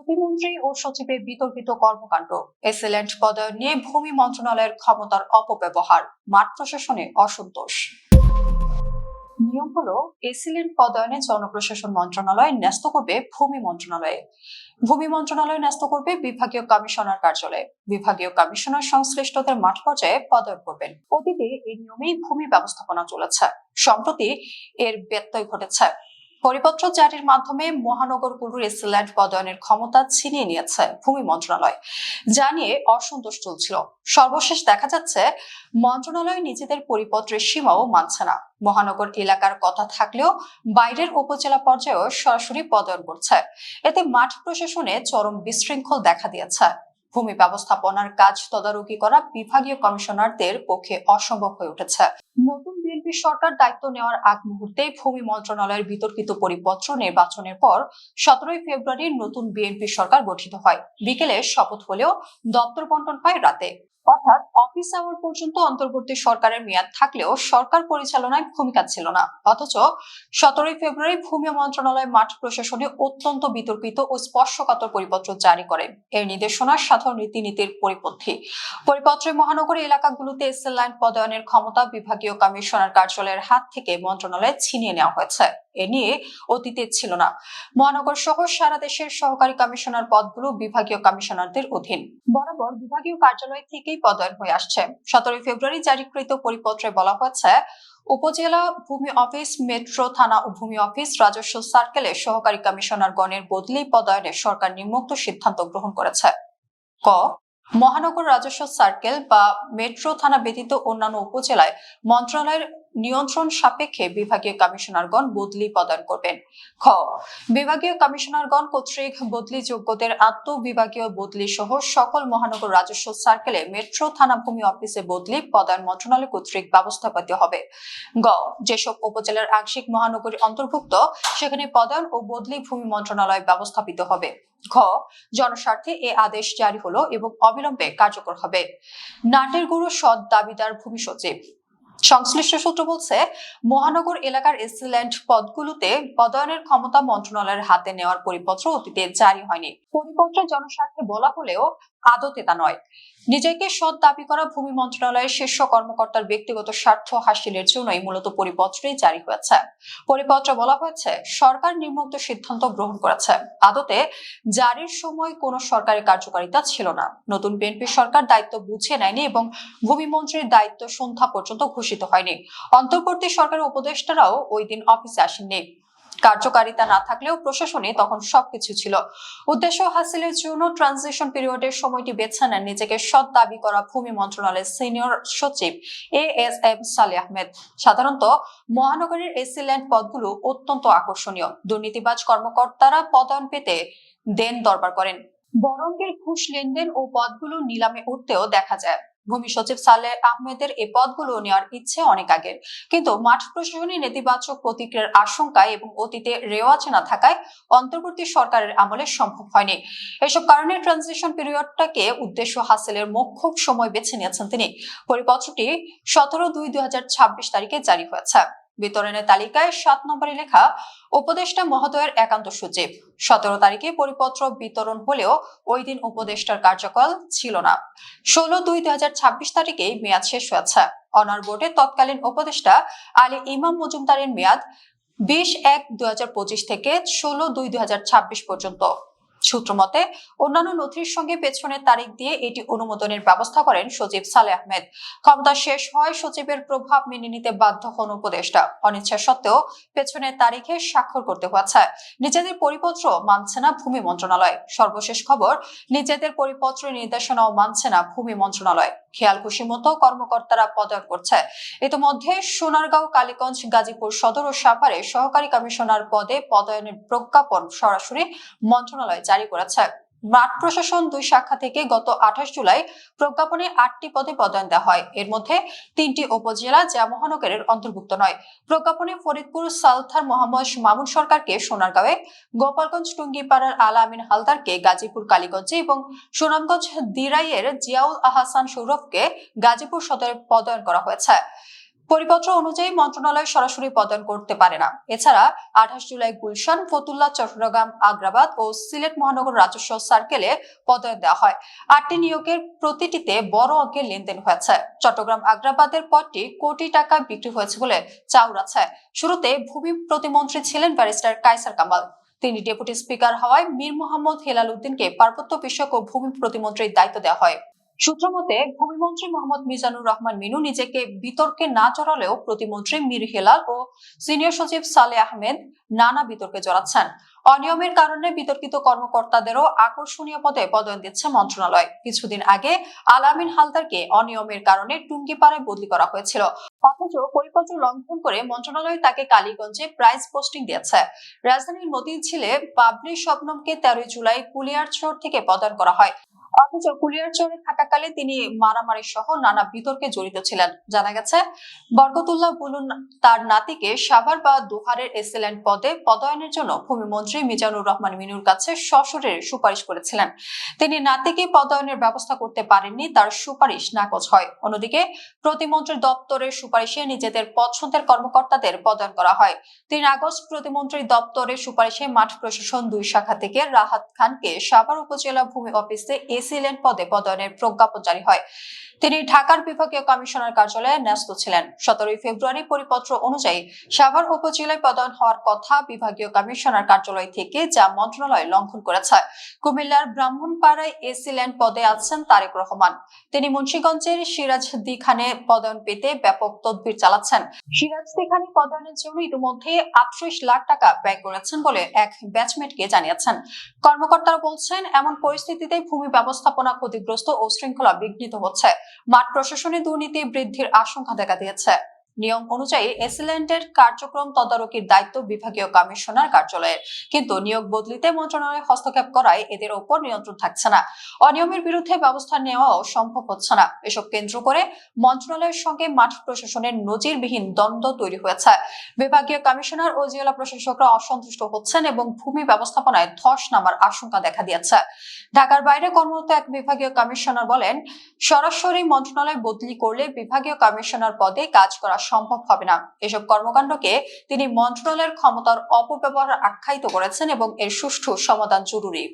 প্রতিমন্ত্রী ও সচিবের বিতর্কিত কর্মকাণ্ড, এসিল্যান্ড পদায়ন নিয়ে ভূমি মন্ত্রণালয়ের ক্ষমতার অপব্যবহার, মাঠ প্রশাসনে অসন্তোষ। নিয়ম হলো, এসিল্যান্ড পদায়নে জনপ্রশাসন মন্ত্রণালয় ন্যস্ত করবে ভূমি মন্ত্রণালয়ে, ভূমি মন্ত্রণালয় ন্যস্ত করবে বিভাগীয় কমিশনার কার্যালয়ে, বিভাগীয় কমিশনার সংশ্লিষ্টদের মাঠ পর্যায়ে পদায়ন করবেন। অতীতে এই নিয়মেই ভূমি ব্যবস্থাপনা চলেছে, সম্প্রতি এর ব্যত্যয় ঘটেছে। পরিপত্র জারির মাধ্যমে মহানগরগুলোর এসিল্যান্ড পদায়নের ক্ষমতা ছিনিয়ে নিয়েছে ভূমি মন্ত্রণালয়, যা নিয়ে অসন্তোষ চলছিল। সর্বশেষ দেখা যাচ্ছে মন্ত্রণালয় নিজেদের পরিপত্রের সীমাও মানছে না। মহানগর এলাকার কথা থাকলেও বাইরের উপজেলা পর্যায়েও সরাসরি পদায়ন করছে। এতে মাঠ প্রশাসনে চরম বিশৃঙ্খল দেখা দিয়েছে। ভূমি ব্যবস্থাপনার কাজ তদারকি করা বিভাগীয় কমিশনারদের পক্ষে অসম্ভব হয়ে উঠেছে। নতুন বিএনপি সরকার দায়িত্ব নেওয়ার আগ মুহূর্তে ভূমি মন্ত্রণালয়ের বিতর্কিত পরিপত্র নির্বাচনের পর 17 ফেব্রুয়ারি নতুন বিএনপি সরকার গঠিত হয়। বিকেলে শপথ হলেও দপ্তর বন্টন হয় রাতে, অর্থাৎ অফিস আওয়ার পর্যন্ত অন্তর্বর্তী সরকারের মেয়াদ থাকলেও সরকার পরিচালনায় ভূমিকা ছিল না। অথচ 17 ফেব্রুয়ারি ভূমি মন্ত্রণালয় মাঠ প্রশাসনে অত্যন্ত বিতর্কিত ও স্পর্শকাতর পরিপত্র জারি করে। এর নির্দেশনা সাধারণ রীতিনীতির পরিপন্থী। পরিপত্রে মহানগরী এলাকাগুলোতে এসএল পদায়নের ক্ষমতা বিভাগীয় কমিশনার কার্যালয়ের হাত থেকে মন্ত্রণালয়ে ছিনিয়ে নেওয়া হয়েছে। এ নিয়ে অতীতে ছিল না। মহানগর সহ সারা দেশের সহকারী কমিশনার পদগুলো বিভাগীয় কমিশনারদের অধীন। বরাবর বিভাগীয় কার্যালয় থেকেই পদায়ন হয়ে আসছে। 17 ফেব্রুয়ারি জারিকৃত পরিপত্রে বলা হয়েছে, উপজেলা ভূমি অফিস, মেট্রো থানা ও ভূমি অফিস, রাজস্ব সার্কেলে সহকারী কমিশনারগণের বদলি পদায়নে সরকার নিম্নোক্ত সিদ্ধান্ত গ্রহণ করেছে। ক, মহানগর রাজস্ব সার্কেল বা মেট্রো থানা ব্যতীত অন্যান্য উপজেলায় মন্ত্রণালয়ের নিয়ন্ত্রণ সাপেক্ষে বিভাগীয় কমিশনারগণ বদলি প্রদান করবেন। খ, বিভাগীয় কমিশনারগণ কর্তৃক বদলি যোগ্যদের আন্তঃবিভাগীয় বদলি সহ সকল মহানগর রাজস্ব সার্কেলে মেট্রো থানা ভূমি অফিসে বদলি প্রদান মন্ত্রণালয় কর্তৃক ব্যবস্থাপিত হবে। গ, যেসব উপজেলার আংশিক মহানগরী অন্তর্ভুক্ত সেখানে পদায়ন ও বদলি ভূমি মন্ত্রণালয় ব্যবস্থাপিত হবে। ঘ, জনস্বার্থে এ আদেশ জারি হলো এবং অবিলম্বে কার্যকর হবে। নাটের গুরু সৎ দাবিদার ভূমি সচিব। সংশ্লিষ্ট সূত্র বলছে, মহানগর এলাকার এসিল্যান্ড পদগুলোতে পদায়নের ক্ষমতা মন্ত্রণালয়ের হাতে নেওয়ার পরিপত্র অতীতে জারি হয়নি। পরিপত্রে জনস্বার্থে বলা হলেও আদতে তা নয়। নিজেকে সৎ দাবি করা ভূমি মন্ত্রণালয়ের শীর্ষ কর্মকর্তার ব্যক্তিগত স্বার্থ হাসিলের জন্যই মূলত পরিপত্রে জারি হয়েছে। পরিপত্রে বলা হয়েছে, সরকার নিম্নোক্ত সিদ্ধান্ত গ্রহণ করেছে। আদতে জারির সময় কোনো সরকারি কার্যকারিতা ছিল না। নতুন বিএনপি সরকার দায়িত্ব বুঝে নেয়নি এবং ভূমি মন্ত্রীর দায়িত্ব সন্ধ্যা পর্যন্ত ঘোষিত হয়নি। অন্তর্বর্তী সরকারের উপদেষ্টারাও ওই দিন অফিসে আসেননি। কার্যকারিতা না থাকলেও প্রশাসনে তখন সবকিছু ছিল। উদ্দেশ্য হাসিলের জন্য ট্রানজিশন পিরিয়ডের সময়টি বেছে নেন নিজেকে সৎ দাবি করা ভূমি মন্ত্রণালয়ের সিনিয়র সচিব ASM সালেহ আহমেদ। সাধারণত মহানগরীর এসিল্যান্ড পদগুলো অত্যন্ত আকর্ষণীয়। দুর্নীতিবাজ কর্মকর্তারা পদায়ন পেতে দেন দরবার করেন। বরঙ্গের ঘুষ লেনদেন ও পদগুলো নিলামে উঠতেও দেখা যায়। ভূমি সচিব সালেহ আহমেদের এই পদগুলো নেওয়ার ইচ্ছে অনেক আগের, কিন্তু মাঠ প্রশাসনে নেতিবাচক প্রতিক্রিয়ার আশঙ্কায় এবং অতীতে রেওয়াজ না থাকায় অন্তর্বর্তী সরকারের আমলে সম্ভব হয়নি। এসব কারণে ট্রানজিশন পিরিয়ডটাকে উদ্দেশ্য হাসিলের মোক্ষম সময় বেছে নিয়েছেন তিনি। পরিপত্রটি 17/2/2026 তারিখে জারি হয়েছে। বিতরণের তালিকায় 7 নম্বরে লেখা উপদেষ্টা মহোদয়ের একান্ত সচিব। 17 তারিখে পরিপত্র বিতরণ হলেও ওই দিন উপদেষ্টার কার্যকাল ছিল না। 16/2/2026 তারিখে মেয়াদ শেষ হয়েছে। অনার বোর্ডে তৎকালীন উপদেষ্টা আলী ইমাম মজুমদারের মেয়াদ 20/1/2025 থেকে 16/2/2026 পর্যন্ত। সূত্র মতে, অন্যান্য নথির সঙ্গে পেছনের তারিখ দিয়ে এটি অনুমোদনের ব্যবস্থা করেন সচিব সালেহ আহমেদ। ক্ষমতা শেষ হয় সচিবের প্রভাব মেনে নিতে বাধ্য হন উপদেষ্টা। অনিচ্ছা সত্ত্বেও পেছনের তারিখে স্বাক্ষর করতে হয়েছে। নিজেদের পরিপত্র মানছে না ভূমি মন্ত্রণালয়। সর্বশেষ খবর, নিজেদের পরিপত্র নির্দেশনাও মানছে না ভূমি মন্ত্রণালয়। খেয়াল খুশি মতো কর্মকর্তারা পদায়ন করছে। ইতিমধ্যে সোনারগাঁও, কালীগঞ্জ, গাজীপুর সদর ও সাভারে সহকারী কমিশনার পদে পদায়নের প্রজ্ঞাপন সরাসরি মন্ত্রণালয় জারি করেছে। মাঠ প্রশাসন 2 শাখা থেকে গত 28 জুলাই প্রজ্ঞাপনে 8টি পদে পদায়ন দেওয়া হয়। এর মধ্যে 3টি উপজেলা যা মহানগরের অন্তর্ভুক্ত নয়। প্রজ্ঞাপনে ফরিদপুর সালথার মোহাম্মদ মামুন সরকারকে সোনারগাঁওয়ে, গোপালগঞ্জ টুঙ্গিপাড়ার আলা আমিন হালদারকে গাজীপুর কালীগঞ্জে এবং সুনামগঞ্জ দিরাইয়ের জিয়াউল আহসান সৌরভকে গাজীপুর সদরে পদায়ন করা হয়েছে। পরিপত্র অনুযায়ী মন্ত্রণালয় সরাসরি পদায়ন করতে পারে না। এছাড়া 28 জুলাই গুলশান, ফতুল্লা, চট্টগ্রাম, আগ্রাবাদ ও সিলেট মহানগর রাজস্ব সার্কেলে পদায়ন দেওয়া হয়। 8টি নিয়োগের প্রতিটিতে বড় অঙ্কের লেনদেন হয়েছে। চট্টগ্রাম আগ্রাবাদের পদটি কোটি টাকা বিক্রি হয়েছে বলে চাউর আছে। শুরুতে ভূমি প্রতিমন্ত্রী ছিলেন ব্যারিস্টার কায়সার কামাল। তিনি ডেপুটি স্পিকার হওয়ায় মীর মোহাম্মদ হেলাল উদ্দিনকে পার্বত্য বিষয়ক ও ভূমি প্রতিমন্ত্রীর দায়িত্ব দেওয়া হয়। সূত্র মতে, ভূমিমন্ত্রী মোহাম্মদ মিজানুর রহমান মিনু নিজেকে বিতর্কে না জড়ালেও প্রতিমন্ত্রী মীর হেলাল ও সিনিয়র সচিব সালে আহমেদ নানা বিতর্কে জড়াচ্ছেন। অনিয়মের কারণে বিতর্কিত কর্মকর্তাদেরও আকর্ষণীয় পদে পদোন্নতি দিচ্ছে মন্ত্রণালয়। কিছুদিন আগে আলামিন হালদারকে অনিয়মের কারণে টুঙ্গিপাড়ায় বদলি করা হয়েছিল, অথচ পরিপত্র লঙ্ঘন করে মন্ত্রণালয় তাকে কালীগঞ্জে প্রাইজ পোস্টিং দিয়েছে। রাজধানীর মতিঝিলে বাবরি শবনমকে 13 জুলাই কুলিয়ারচর থেকে পদায়ন করা হয়, অথচ কুলিয়ারচরে থাকাকালে তিনি মারামারি সহ নানা বিতর্কে জড়িত ছিলেন। জানা গেছে, বরকতুল্লাহ বুলুন তার নাতিকে সাভার বা দোহারের এসএলএন পদে পদায়নের জন্য ভূমিমন্ত্রী মিজানুর রহমান মিনুর কাছে সশরীরে সুপারিশ করেছিলেন। তিনি নাতিকে পদায়নের ব্যবস্থা করতে পারেননি, তার সুপারিশ নাকচ হয়। অন্যদিকে প্রতিমন্ত্রীর দপ্তরের সুপারিশে নিজেদের পছন্দের কর্মকর্তাদের পদায়ন করা হয়। 3 আগস্ট প্রতিমন্ত্রীর দপ্তরের সুপারিশে মাঠ প্রশাসন 2 শাখা থেকে রাহাত খানকে সাভার উপজেলা ভূমি অফিসে এসিল্যান্ড পদে পদায়নের প্রজ্ঞাপন জারি হয়। তিনি ঢাকার বিভাগীয় কমিশনার কার্যালয়ে ন্যস্ত ছিলেন। 17 ফেব্রুয়ারি পরিপত্র অনুযায়ী সাভার উপজেলায় পদায়ন হওয়ার কথা বিভাগীয় কমিশনার কার্যালয় থেকে, যা মন্ত্রণালয় লঙ্ঘন করেছে। কুমিল্লার ব্রাহ্মণপাড়ায় এসিল্যান্ড পদে আছেন তারেক রহমান। তিনি মুন্সিগঞ্জের সিরাজদি খানে পদায়ন পেতে ব্যাপক তদবির চালাচ্ছেন। সিরাজদি খানে পদায়নের জন্য ইতিমধ্যে 38 লাখ টাকা ব্যয় করেছেন বলে এক ব্যাচমেটকে জানিয়েছেন। কর্মকর্তারা বলছেন, এমন পরিস্থিতিতে ভূমি ব্যবস্থাপনা ক্ষতিগ্রস্ত ও শৃঙ্খলা বিঘ্নিত হচ্ছে। মাঠ প্রশাসনে দুর্নীতি বৃদ্ধির আশঙ্কা দেখা দিয়েছে। নিয়ম অনুযায়ী এসিল্যান্ডের কার্যক্রম তদারকির দায়িত্ব বিভাগীয় কমিশনার কার্যালয়ের, কিন্তু নিয়োগ বদলিতে মন্ত্রণালয় হস্তক্ষেপ করায় এদের ওপর নিয়ন্ত্রণ থাকছে না। অনিয়মের বিরুদ্ধে ব্যবস্থা নেওয়াও সম্ভব হচ্ছে না। এসব কেন্দ্র করে মন্ত্রণালয়ের সঙ্গে মাঠ প্রশাসনের নজিরবিহীন দ্বন্দ্ব তৈরি হয়েছে। বিভাগীয় কমিশনার ও জেলা প্রশাসকরা অসন্তুষ্ট হচ্ছেন এবং ভূমি ব্যবস্থাপনায় ধস নামার আশঙ্কা দেখা দিয়েছে। ঢাকার বাইরে কর্মরত এক বিভাগীয় কমিশনার বলেন, সরাসরি মন্ত্রণালয় বদলি করলে বিভাগীয় কমিশনার পদে কাজ করা সম্ভব হবে না। এসব কর্মকাণ্ডকে তিনি মন্ত্রণালয়ের ক্ষমতার অপব্যবহার আখ্যায়িত করেছেন এবং এর সুষ্ঠু সমাধান জরুরি।